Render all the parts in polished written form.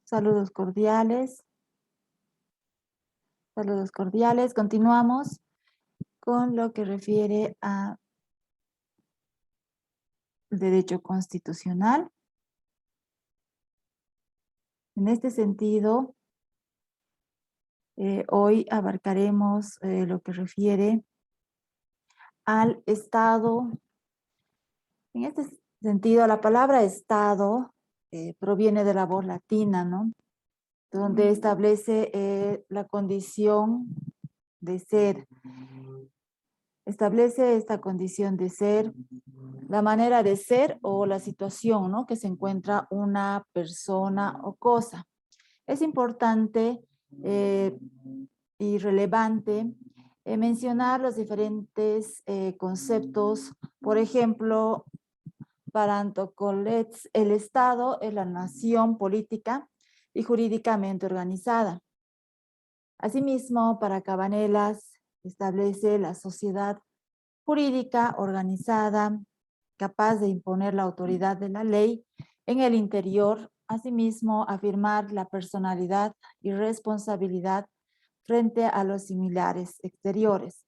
Saludos cordiales. Saludos cordiales. Continuamos con lo que refiere a derecho constitucional. En este sentido, hoy abarcaremos lo que refiere al Estado. En este sentido, la palabra Estado proviene de la voz latina, ¿no? Donde establece la condición de ser. Establece esta condición de ser, la manera de ser o la situación, ¿no?, que se encuentra una persona o cosa. Es importante y relevante mencionar los diferentes conceptos. Por ejemplo, para Antocolets, el Estado es la nación política y jurídicamente organizada. Asimismo, para Cabanelas, establece la sociedad jurídica organizada, capaz de imponer la autoridad de la ley en el interior, asimismo afirmar la personalidad y responsabilidad frente a los similares exteriores.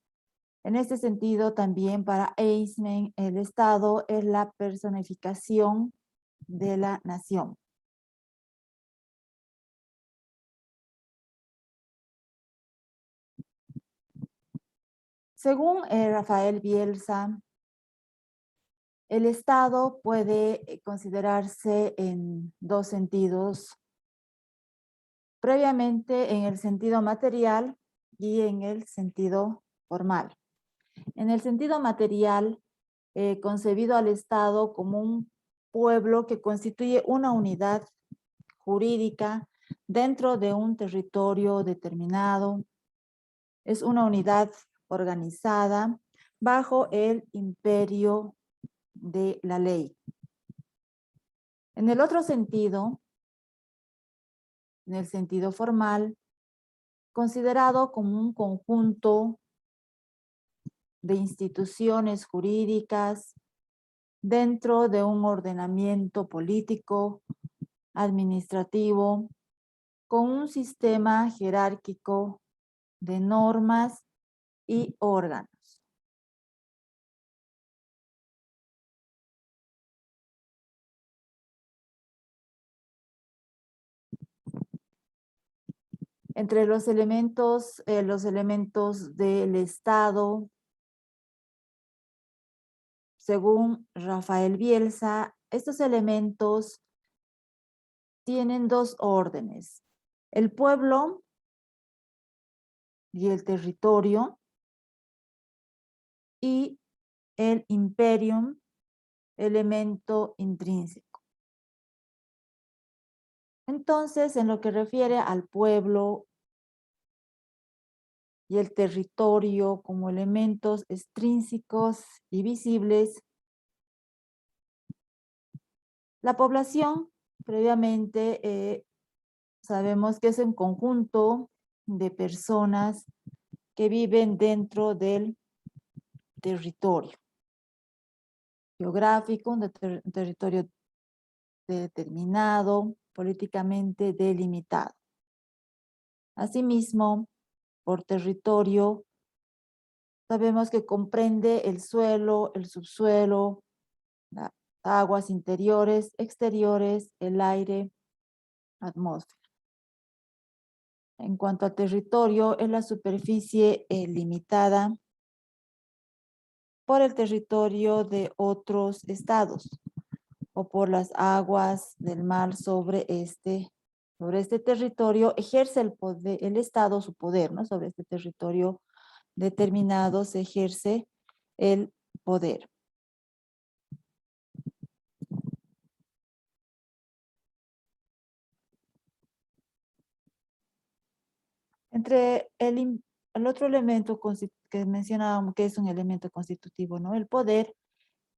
En este sentido, también para Eisman, el Estado es la personificación de la nación. Según Rafael Bielsa, el Estado puede considerarse en dos sentidos, previamente en el sentido material y en el sentido formal. En el sentido material, concebido al Estado como un pueblo que constituye una unidad jurídica dentro de un territorio determinado, es una unidad organizada bajo el imperio de la ley. En el otro sentido, en el sentido formal, considerado como un conjunto de instituciones jurídicas dentro de un ordenamiento político, administrativo, con un sistema jerárquico de normas y órganos. Entre los elementos del Estado, según Rafael Bielsa, estos elementos tienen dos órdenes: el pueblo y el territorio, y el imperium, elemento intrínseco. Entonces, en lo que refiere al pueblo y el territorio como elementos extrínsecos y visibles, la población, previamente, sabemos que es un conjunto de personas que viven dentro del territorio geográfico, un territorio determinado, políticamente delimitado. Asimismo, por territorio, sabemos que comprende el suelo, el subsuelo, las aguas interiores, exteriores, el aire, atmósfera. En cuanto a territorio, es la superficie limitada por el territorio de otros estados o por las aguas del mar sobre este territorio. Ejerce el Estado su poder, ¿no? Sobre este territorio determinado se ejerce el poder. Entre el otro elemento que mencionábamos, que es un elemento constitutivo, ¿no? El poder,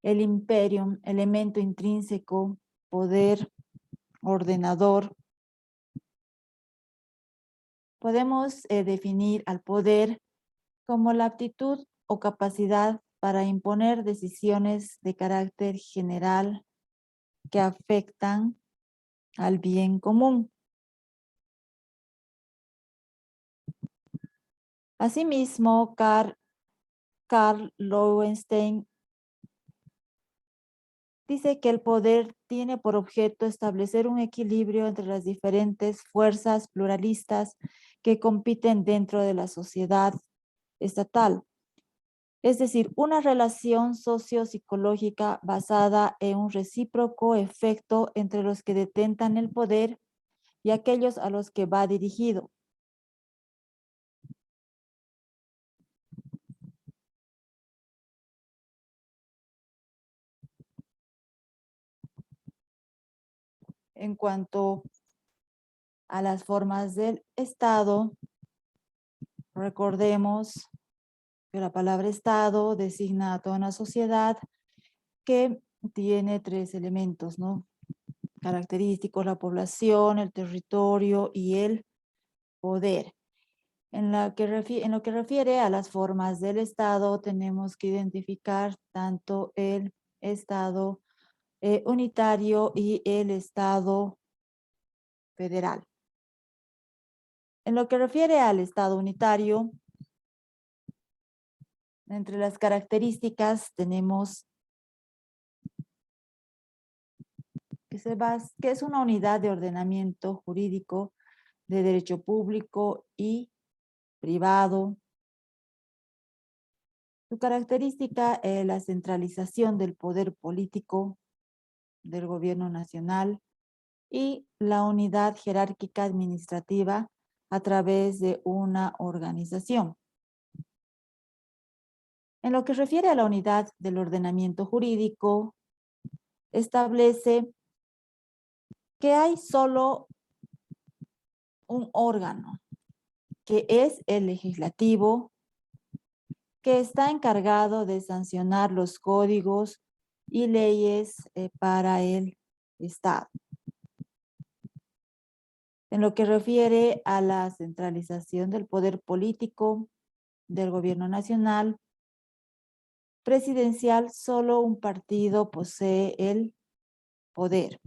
el imperium, elemento intrínseco, poder ordenador. Podemos definir al poder como la aptitud o capacidad para imponer decisiones de carácter general que afectan al bien común. Asimismo, Karl Loewenstein dice que el poder tiene por objeto establecer un equilibrio entre las diferentes fuerzas pluralistas que compiten dentro de la sociedad estatal. Es decir, una relación sociopsicológica basada en un recíproco efecto entre los que detentan el poder y aquellos a los que va dirigido. En cuanto a las formas del Estado, recordemos que la palabra Estado designa a toda una sociedad que tiene tres elementos, ¿no? Característicos: la población, el territorio y el poder. En lo que refiere a las formas del Estado, tenemos que identificar tanto el Estado unitario y el Estado federal. En lo que refiere al Estado unitario, entre las características tenemos que es una unidad de ordenamiento jurídico de derecho público y privado. Su característica es la centralización del poder político del gobierno nacional y la unidad jerárquica administrativa a través de una organización. En lo que refiere a la unidad del ordenamiento jurídico, establece que hay solo un órgano, que es el legislativo, que está encargado de sancionar los códigos y leyes para el Estado. En lo que refiere a la centralización del poder político del gobierno nacional presidencial, solo un partido posee el poder.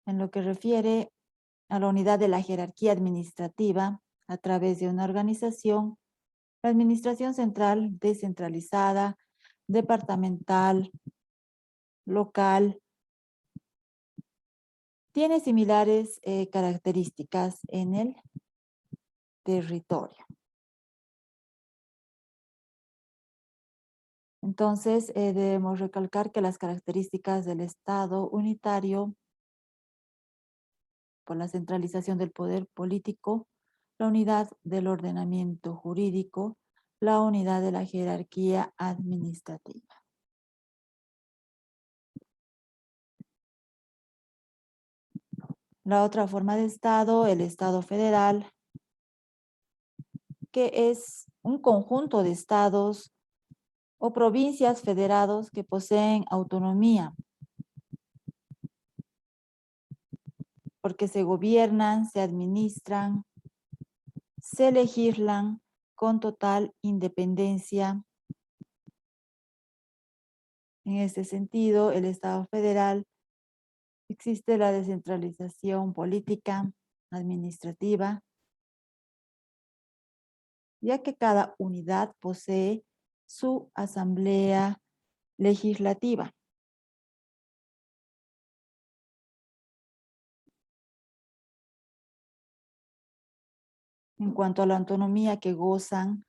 En lo que refiere a la unidad de la jerarquía administrativa a través de una organización, la administración central descentralizada, departamental, local, tiene similares características en el territorio. Entonces, debemos recalcar que las características del Estado unitario, por la centralización del poder político, la unidad del ordenamiento jurídico, la unidad de la jerarquía administrativa. La otra forma de Estado, el Estado federal, que es un conjunto de estados o provincias federados que poseen autonomía, porque se gobiernan, se administran, se legislan con total independencia. En este sentido, el Estado federal, existe la descentralización política, administrativa, ya que cada unidad posee su asamblea legislativa. En cuanto a la autonomía que gozan,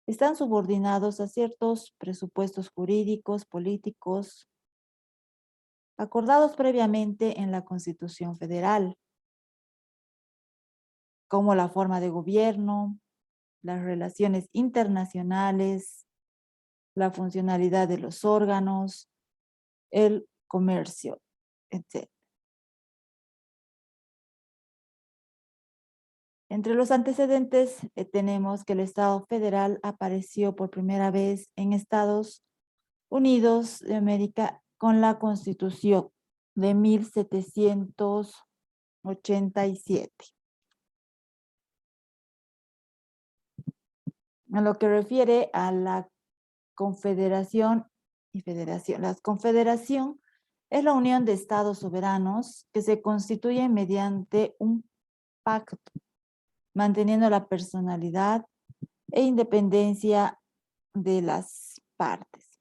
están subordinados a ciertos presupuestos jurídicos, políticos, acordados previamente en la Constitución Federal, como la forma de gobierno, las relaciones internacionales, la funcionalidad de los órganos, el comercio, etc. Entre los antecedentes tenemos que el Estado federal apareció por primera vez en Estados Unidos de América con la Constitución de 1787. En lo que refiere a la confederación y federación. La confederación es la unión de estados soberanos que se constituyen mediante un pacto manteniendo la personalidad e independencia de las partes.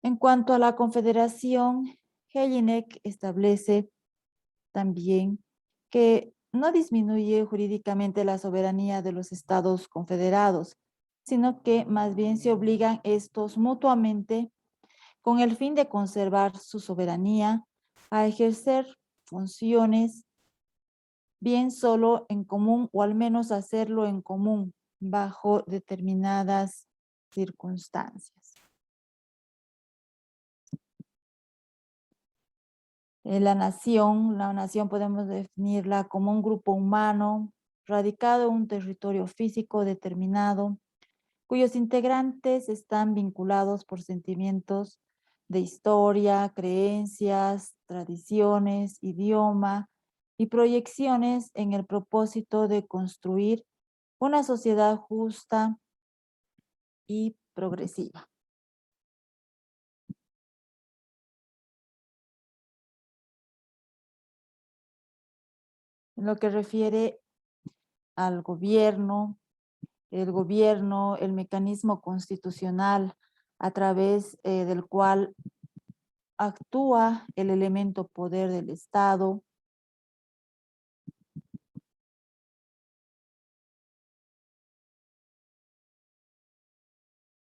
En cuanto a la confederación, Jelinek establece también que no disminuye jurídicamente la soberanía de los estados confederados, sino que más bien se obligan estos mutuamente con el fin de conservar su soberanía a ejercer funciones bien solo en común o al menos hacerlo en común bajo determinadas circunstancias. La nación podemos definirla como un grupo humano radicado en un territorio físico determinado, cuyos integrantes están vinculados por sentimientos de historia, creencias, tradiciones, idioma y proyecciones en el propósito de construir una sociedad justa y progresiva. En lo que refiere al gobierno, el mecanismo constitucional a través del cual actúa el elemento poder del Estado.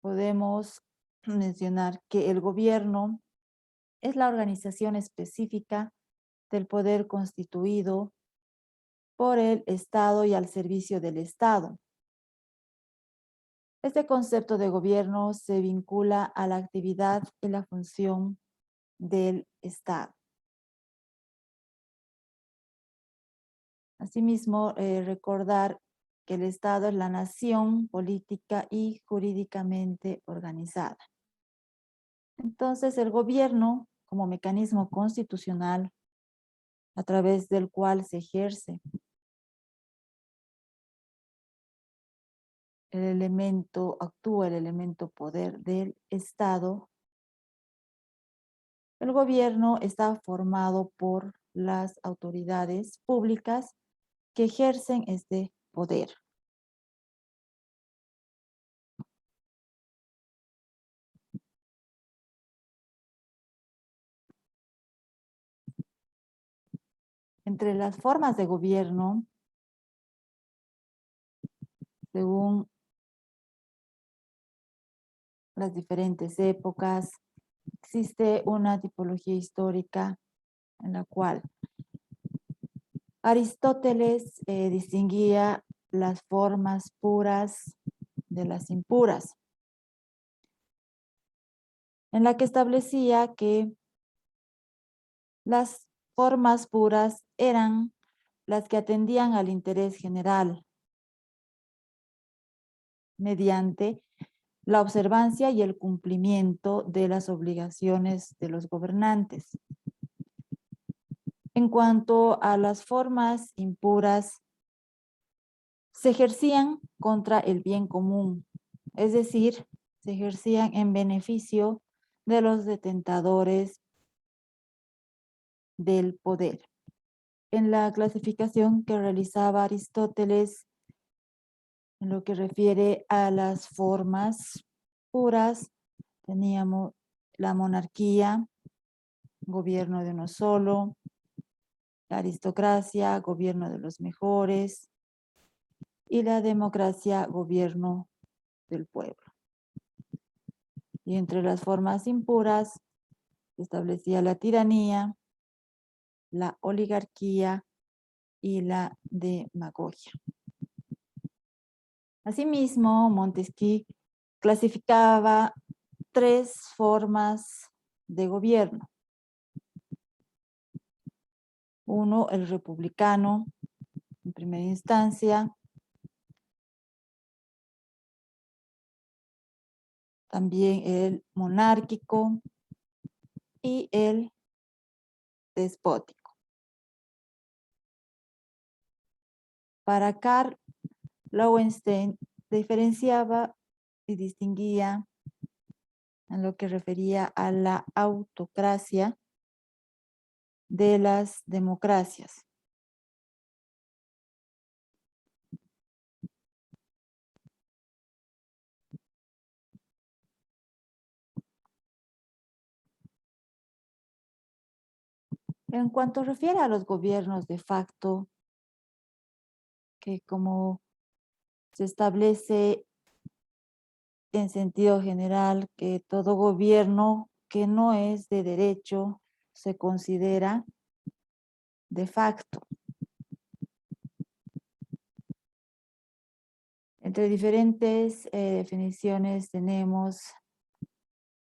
Podemos mencionar que el gobierno es la organización específica del poder constituido por el Estado y al servicio del Estado. Este concepto de gobierno se vincula a la actividad y la función del Estado. Asimismo, recordar que el Estado es la nación política y jurídicamente organizada. Entonces, el gobierno, como mecanismo constitucional a través del cual se ejerce actúa el elemento poder del Estado. El gobierno está formado por las autoridades públicas que ejercen este poder. Entre las formas de gobierno, según las diferentes épocas, existe una tipología histórica en la cual Aristóteles distinguía las formas puras de las impuras, en la que establecía que las formas puras eran las que atendían al interés general mediante la observancia y el cumplimiento de las obligaciones de los gobernantes. En cuanto a las formas impuras, se ejercían contra el bien común, es decir, se ejercían en beneficio de los detentadores del poder. En la clasificación que realizaba Aristóteles, en lo que refiere a las formas puras, teníamos la monarquía, gobierno de uno solo, la aristocracia, gobierno de los mejores, y la democracia, gobierno del pueblo. Y entre las formas impuras se establecía la tiranía, la oligarquía y la demagogia. Asimismo, Montesquieu clasificaba 3 formas de gobierno. Uno, el republicano, en primera instancia. También el monárquico y el despótico. Para Karl Lowenstein diferenciaba y distinguía en lo que refería a la autocracia de las democracias. En cuanto refiere a los gobiernos de facto, que como se establece en sentido general que todo gobierno que no es de derecho se considera de facto. Entre diferentes definiciones tenemos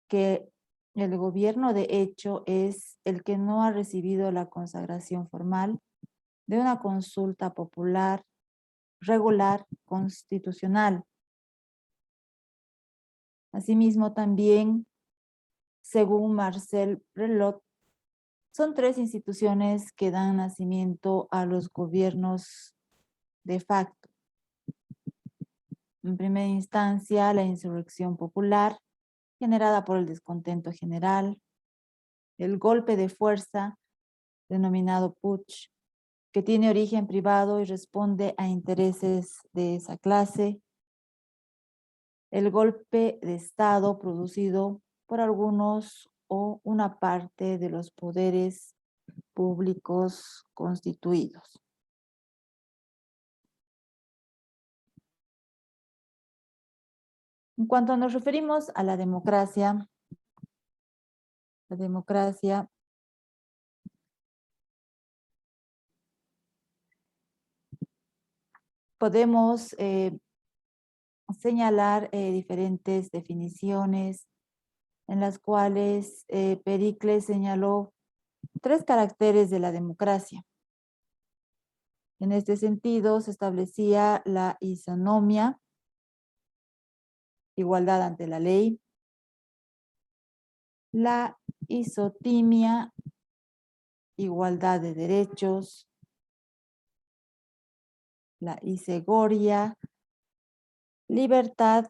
que el gobierno de hecho es el que no ha recibido la consagración formal de una consulta popular, regular, constitucional. Asimismo, también, según Marcel Prelot, son tres instituciones que dan nacimiento a los gobiernos de facto. En primera instancia, la insurrección popular, generada por el descontento general, el golpe de fuerza, denominado putsch, que tiene origen privado y responde a intereses de esa clase, el golpe de Estado producido por algunos o una parte de los poderes públicos constituidos. En cuanto nos referimos a la democracia podemos señalar diferentes definiciones en las cuales Pericles señaló tres caracteres de la democracia. En este sentido, se establecía la isonomia, igualdad ante la ley, la isotimia, igualdad de derechos, la isegoria, libertad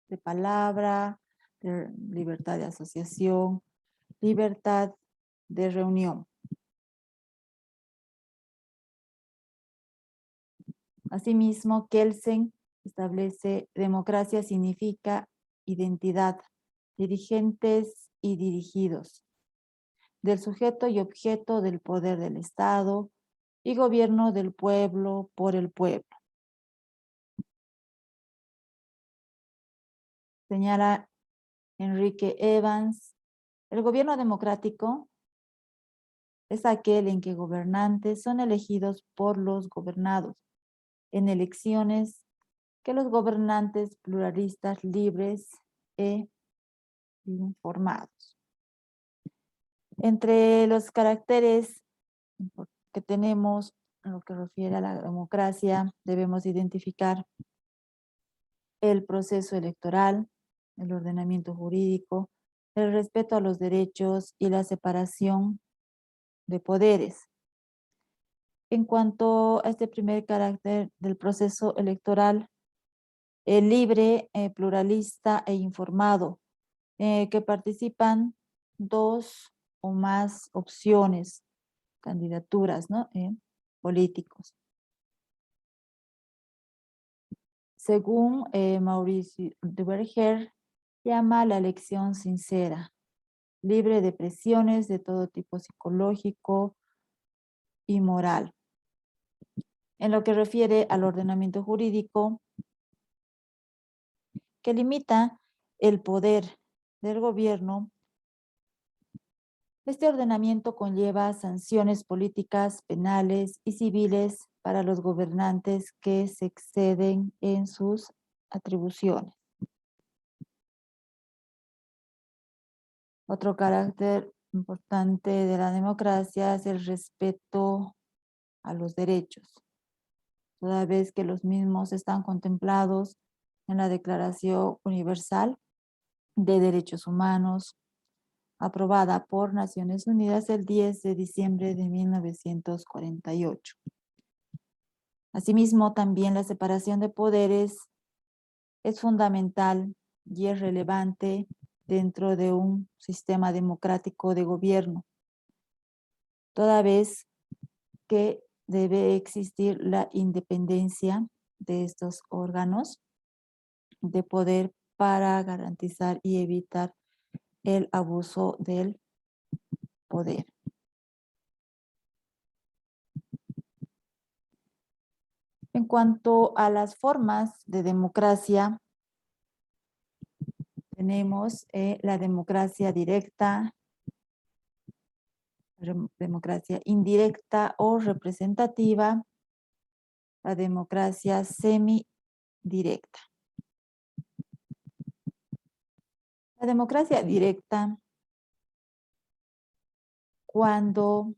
de palabra, libertad de asociación, libertad de reunión. Asimismo, Kelsen establece democracia significa identidad, dirigentes y dirigidos, del sujeto y objeto del poder del Estado y gobierno del pueblo por el pueblo. Señala Enrique Evans, el gobierno democrático es aquel en que gobernantes son elegidos por los gobernados en elecciones que los gobernantes pluralistas libres e informados. Entre los caracteres que tenemos en lo que refiere a la democracia, debemos identificar el proceso electoral, el ordenamiento jurídico, el respeto a los derechos y la separación de poderes. En cuanto a este primer carácter del proceso electoral, el libre, pluralista e informado, que participan dos o más opciones, candidaturas, ¿no? Políticos. Según Maurice Duverger, llama la elección sincera, libre de presiones de todo tipo psicológico y moral. En lo que refiere al ordenamiento jurídico, que limita el poder del gobierno, este ordenamiento conlleva sanciones políticas, penales y civiles para los gobernantes que se exceden en sus atribuciones. Otro carácter importante de la democracia es el respeto a los derechos, toda vez que los mismos están contemplados en la Declaración Universal de Derechos Humanos, aprobada por Naciones Unidas el 10 de diciembre de 1948. Asimismo, también la separación de poderes es fundamental y es relevante dentro de un sistema democrático de gobierno, toda vez que debe existir la independencia de estos órganos de poder para garantizar y evitar el abuso del poder. En cuanto a las formas de democracia, tenemos la democracia directa, democracia indirecta o representativa, la democracia semidirecta. La democracia directa, cuando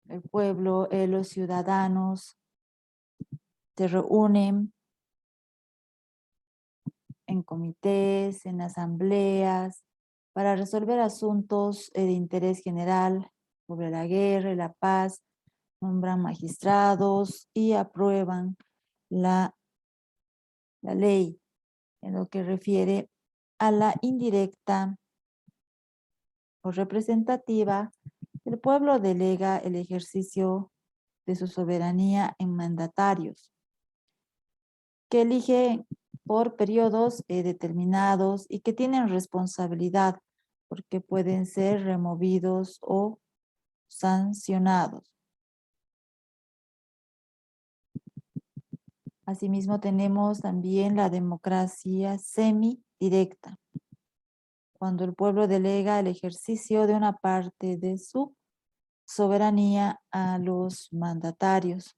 el pueblo, los ciudadanos se reúnen en comités, en asambleas, para resolver asuntos de interés general sobre la guerra y la paz, nombran magistrados y aprueban la ley. En lo que refiere a la indirecta o representativa, el pueblo delega el ejercicio de su soberanía en mandatarios, que eligen por periodos determinados y que tienen responsabilidad porque pueden ser removidos o sancionados. Asimismo, tenemos también la democracia semidirecta, cuando el pueblo delega el ejercicio de una parte de su soberanía a los mandatarios,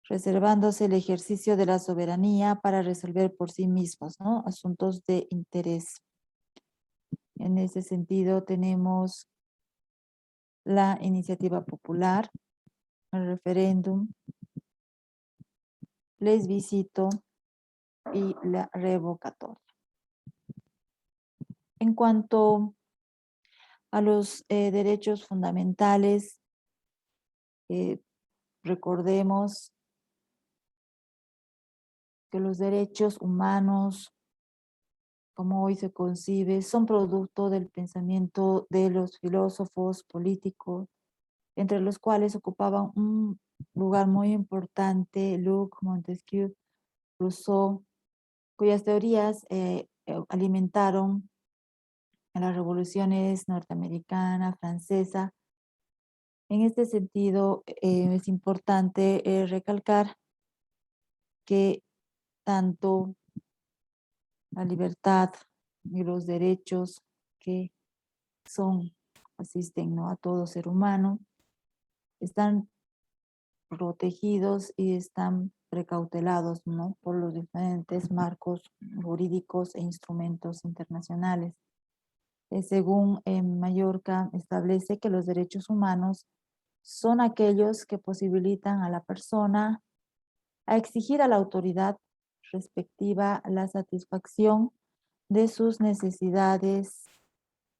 reservándose el ejercicio de la soberanía para resolver por sí mismos, ¿no?, asuntos de interés. En ese sentido, tenemos la iniciativa popular, el referéndum, plebiscito y la revocatoria. En cuanto a los derechos fundamentales, recordemos que los derechos humanos, como hoy se concibe, son producto del pensamiento de los filósofos políticos, entre los cuales ocupaban un lugar muy importante Locke, Montesquieu, Rousseau, cuyas teorías alimentaron a las revoluciones norteamericana, francesa. En este sentido, es importante recalcar que tanto la libertad y los derechos que asisten, ¿no?, a todo ser humano, están protegidos y están precautelados, ¿no?, por los diferentes marcos jurídicos e instrumentos internacionales. Según Mallorca, establece que los derechos humanos son aquellos que posibilitan a la persona a exigir a la autoridad respectiva la satisfacción de sus necesidades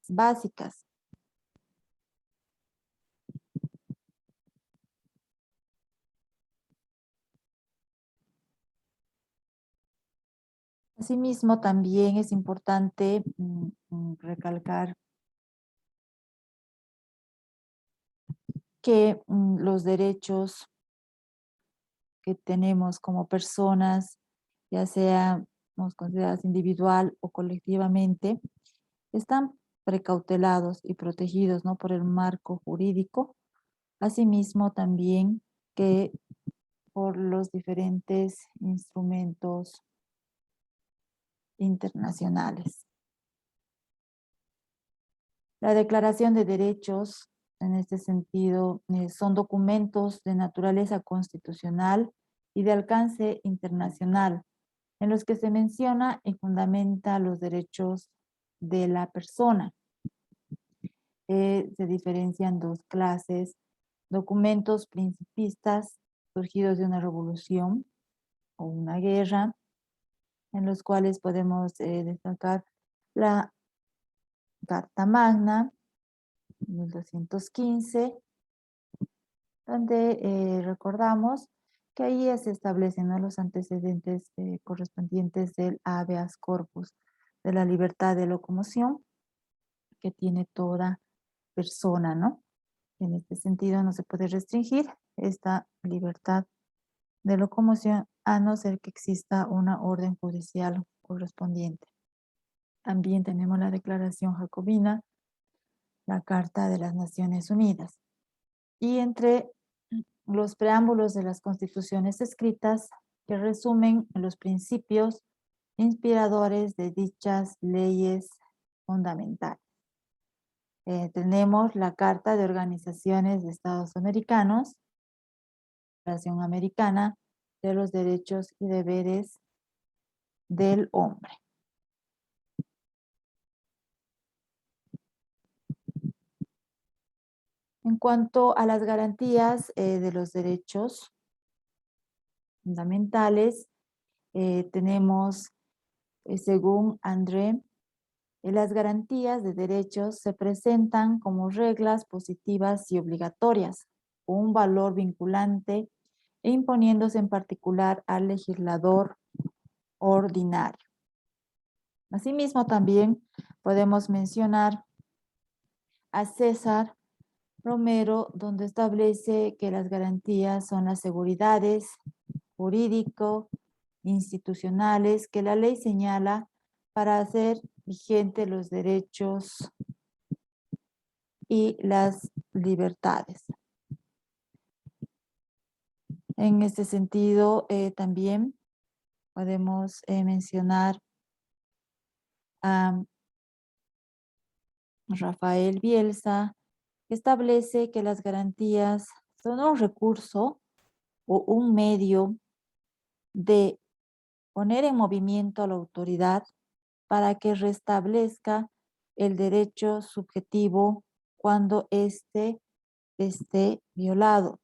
básicas. Asimismo, también es importante recalcar que los derechos que tenemos como personas, ya seamos consideradas individual o colectivamente, están precautelados y protegidos, ¿no?, por el marco jurídico, asimismo también que por los diferentes instrumentos internacionales. La Declaración de Derechos, en este sentido, son documentos de naturaleza constitucional y de alcance internacional, en los que se menciona y fundamenta los derechos de la persona. Se diferencian dos clases: documentos principistas surgidos de una revolución o una guerra, en los cuales podemos destacar la Carta Magna, 1215, donde recordamos que ahí se establecen, ¿no?, los antecedentes correspondientes del habeas corpus, de la libertad de locomoción que tiene toda persona, ¿no? En este sentido, no se puede restringir esta libertad de locomoción a no ser que exista una orden judicial correspondiente. También tenemos la Declaración Jacobina, la Carta de las Naciones Unidas. Y entre los preámbulos de las constituciones escritas que resumen los principios inspiradores de dichas leyes fundamentales. Tenemos la Carta de Organizaciones de Estados Americanos, la Declaración Americana de los Derechos y Deberes del Hombre. En cuanto a las garantías de los derechos fundamentales, tenemos, según André, las garantías de derechos se presentan como reglas positivas y obligatorias, con un valor vinculante e imponiéndose en particular al legislador ordinario. Asimismo, también podemos mencionar a César Romero, donde establece que las garantías son las seguridades jurídico, institucionales, que la ley señala para hacer vigente los derechos y las libertades. En este sentido, también podemos mencionar a Rafael Bielsa, que establece que las garantías son un recurso o un medio de poner en movimiento a la autoridad para que restablezca el derecho subjetivo cuando éste esté violado.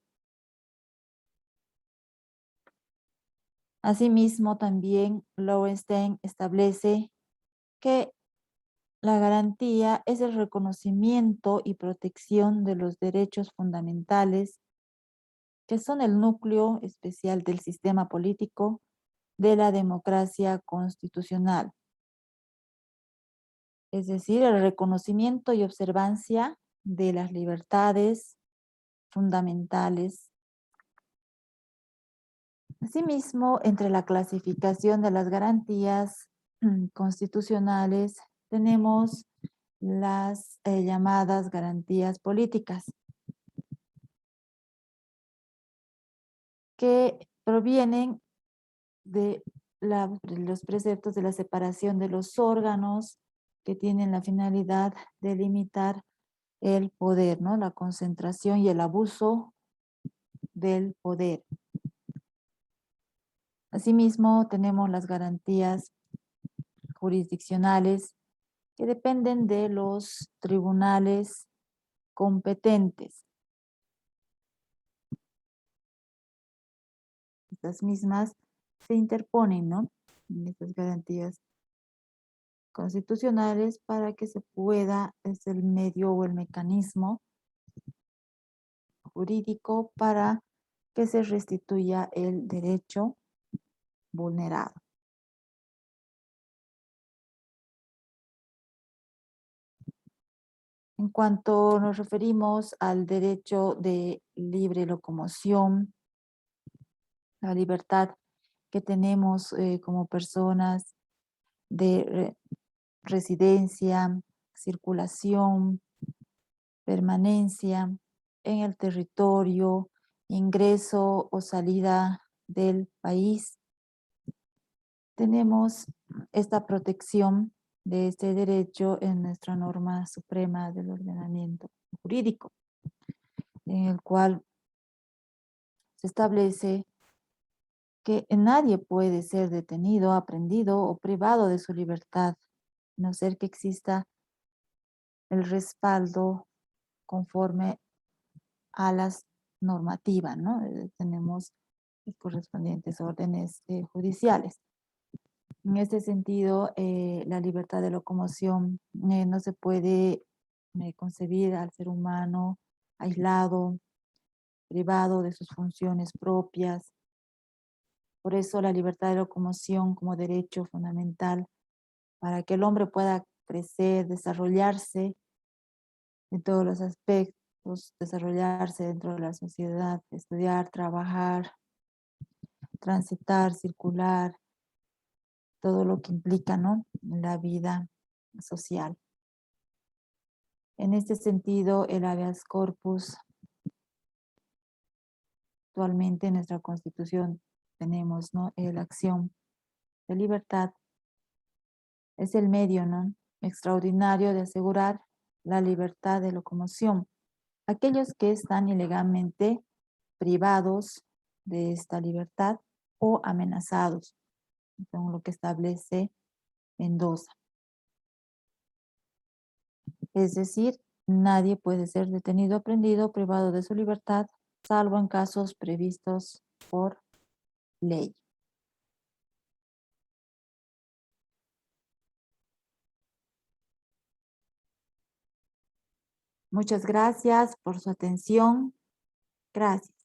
Asimismo, también Lowenstein establece que la garantía es el reconocimiento y protección de los derechos fundamentales que son el núcleo especial del sistema político de la democracia constitucional. Es decir, el reconocimiento y observancia de las libertades fundamentales. Asimismo, entre la clasificación de las garantías constitucionales tenemos las llamadas garantías políticas, que provienen de los preceptos de la separación de los órganos que tienen la finalidad de limitar el poder, ¿no? La concentración y el abuso del poder. Asimismo, tenemos las garantías jurisdiccionales que dependen de los tribunales competentes. Estas mismas se interponen, ¿no? En estas garantías constitucionales para que se pueda, es el medio o el mecanismo jurídico para que se restituya el derecho vulnerado. En cuanto nos referimos al derecho de libre locomoción, la libertad que tenemos como personas de residencia, circulación, permanencia en el territorio, ingreso o salida del país. Tenemos esta protección de este derecho en nuestra norma suprema del ordenamiento jurídico, en el cual se establece que nadie puede ser detenido, aprehendido o privado de su libertad, a no ser que exista el respaldo conforme a las normativas, ¿no? Tenemos los correspondientes órdenes judiciales. En este sentido, la libertad de locomoción no se puede concebir al ser humano aislado, privado de sus funciones propias. Por eso la libertad de locomoción como derecho fundamental para que el hombre pueda crecer, desarrollarse en todos los aspectos, desarrollarse dentro de la sociedad, estudiar, trabajar, transitar, circular, todo lo que implica, ¿no? La vida social. En este sentido, el habeas corpus, actualmente en nuestra Constitución tenemos, ¿no?, la acción de libertad, es el medio, ¿no?, extraordinario de asegurar la libertad de locomoción. Aquellos que están ilegalmente privados de esta libertad o amenazados, según lo que establece Mendoza. Es decir, nadie puede ser detenido, prendido o privado de su libertad, salvo en casos previstos por ley. Muchas gracias por su atención. Gracias.